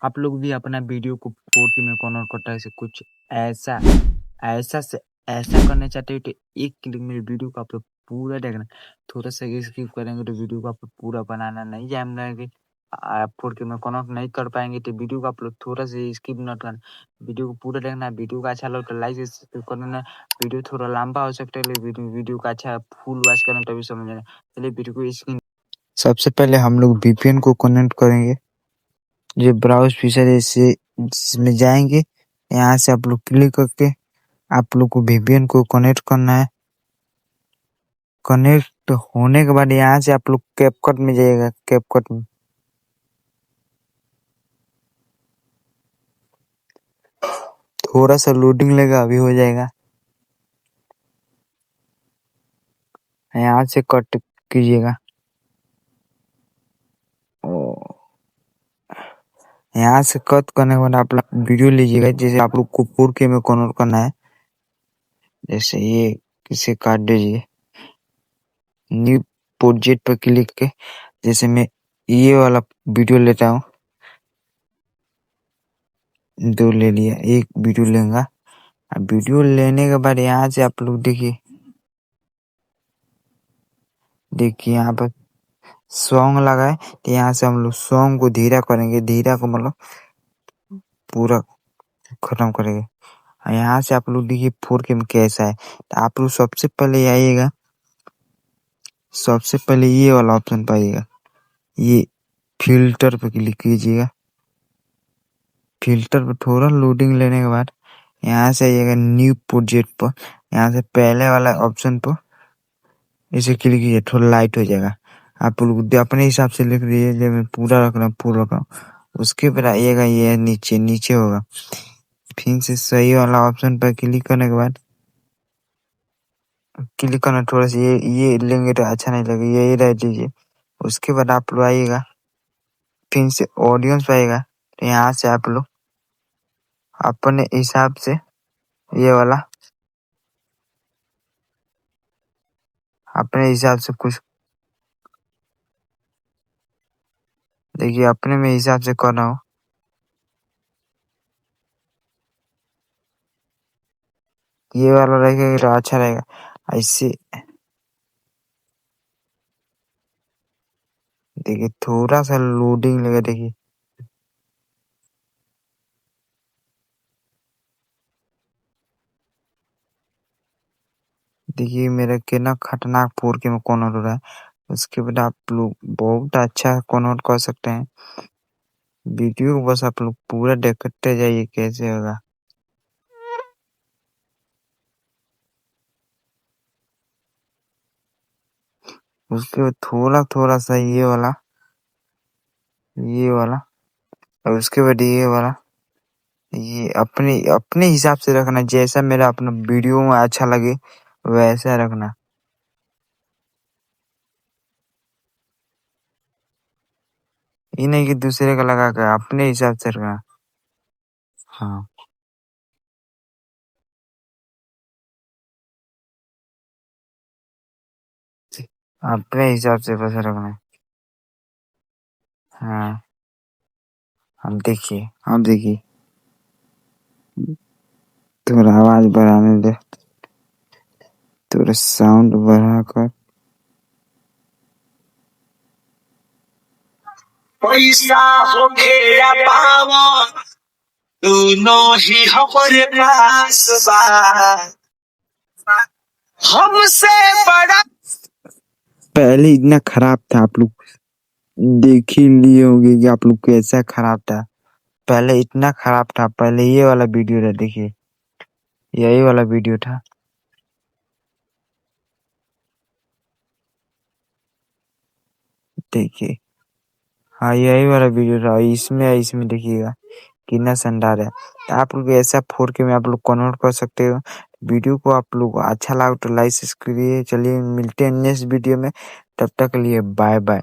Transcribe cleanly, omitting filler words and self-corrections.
आप लोग भी अपना वीडियो को 4K में कन्वर्ट करता है, कुछ ऐसा ऐसा से ऐसा करना चाहते हो तो एक क्लिक में वीडियो को आप लोग पूरा देखना। थोड़ा सा स्किप करेंगे तो वीडियो को आप लोग पूरा बनाना नहीं जानेंगे। आप 4K में कन्वर्ट नहीं कर पाएंगे तो वीडियो को आप लोग थोड़ा सा स्किप नॉट करना, वीडियो को पूरा देखना। वीडियो का अच्छा लगे तो लाइक सब्सक्राइब कर देना। वीडियो थोड़ा लंबा हो सकता है, लेकिन वीडियो का अच्छा फुल वॉच करना तभी समझ आना। चलिए वीडियो को स्क्रीन। सबसे पहले हम लोग VPN को कनेक्ट करेंगे। ये ब्राउज फीचर है, इससे इसमें जाएंगे। यहाँ से आप लोग क्लिक करके आप लोग को VPN को कनेक्ट करना है। कनेक्ट होने के बाद यहाँ से आप लोग कैपकट में जाइएगा। कैपकट में थोड़ा सा लोडिंग लेगा, अभी हो जाएगा। यहाँ से कट कीजिएगा। यहाँ से कट करने के बाद आप लोग वीडियो लीजिएगा। जैसे आप लोग को 4K में कन्वर्ट करना है, जैसे ये किसे काट दीजिए। न्यू प्रोजेक्ट पर क्लिक के जैसे मैं ये वाला वीडियो लेता हूँ, 2 ले लिया, एक वीडियो लेगा। अब वीडियो लेने के बाद यहाँ से आप लोग देखिए यहाँ पर सॉन्ग लगा है, तो यहाँ से हम लोग सॉन्ग को धीरा करेंगे। धीरा को मतलब पूरा खत्म करेंगे। यहाँ से आप लोग देखिए 4K में कैसा है। तो आप लोग सबसे पहले आइएगा, सबसे पहले ये वाला ऑप्शन पाइएगा, ये फिल्टर पे क्लिक कीजिएगा। फिल्टर पर थोड़ा लोडिंग लेने के बाद यहाँ से आइएगा न्यू प्रोजेक्ट पर। यहाँ से पहले वाला ऑप्शन पर इसे क्लिक कीजिए, थोड़ा लाइट हो जाएगा। आप लोग अपने हिसाब से लिख दीजिए, जब मैं पूरा रख रहा हूँ पूरा रख रहा हूँ। उसके बाद आइएगा ये नीचे नीचे होगा, फिर से सही वाला ऑप्शन पर क्लिक करने के बाद क्लिक करना। थोड़ा सा ये लेंगे तो अच्छा नहीं लगेगा, यही रह दीजिए। उसके बाद आप लोग आइएगा, फिर से ऑडियंस पाएगा। तो यहाँ से आप लोग अपने हिसाब से ये वाला अपने हिसाब से कुछ देखिए, अपने में हिसाब से करना हो। ये वाला रहेगा तो अच्छा रहेगा। ऐसे देखिए थोड़ा सा लोडिंग लगा, देखिए देखिए मेरा कितना खतरनाक 4K में कन्वर्ट हो रहा है। उसके बाद आप लोग बहुत अच्छा कन्वर्ट कर सकते हैं। वीडियो को बस आप लोग पूरा देखते जाइए कैसे होगा। उसके बाद थोड़ा थोड़ा सा ये वाला और उसके बाद ये वाला, ये अपने अपने हिसाब से रखना। जैसा मेरा अपना वीडियो में अच्छा लगे वैसा रखना। ये नहीं कि दूसरे का लगा कर, अपने हिसाब से रखना। हाँ, अपने हिसाब से बस रखना। हाँ, हम देखिए थोड़ा आवाज बढ़ाने दे, थोड़ा साउंड बढ़ा कर। पैसा होखे या पावा दोनों ही हमारे पास बा, हमसे बड़ा। पहले इतना खराब था, आप लोग देख ही लिए होंगे कि आप लोग कैसा खराब था। पहले इतना खराब था, पहले ये वाला वीडियो था, देखिए यही वाला वीडियो था। देखिए, हाँ यही वाला वीडियो था। इसमें देखिएगा कितना शानदार है। तो आप लोग ऐसा 4K में आप लोग कन्वर्ट कर सकते हो। वीडियो को आप लोग अच्छा लगा तो लाइक करिए। चलिए मिलते हैं नेक्स्ट वीडियो में, तब तक के लिए बाय बाय।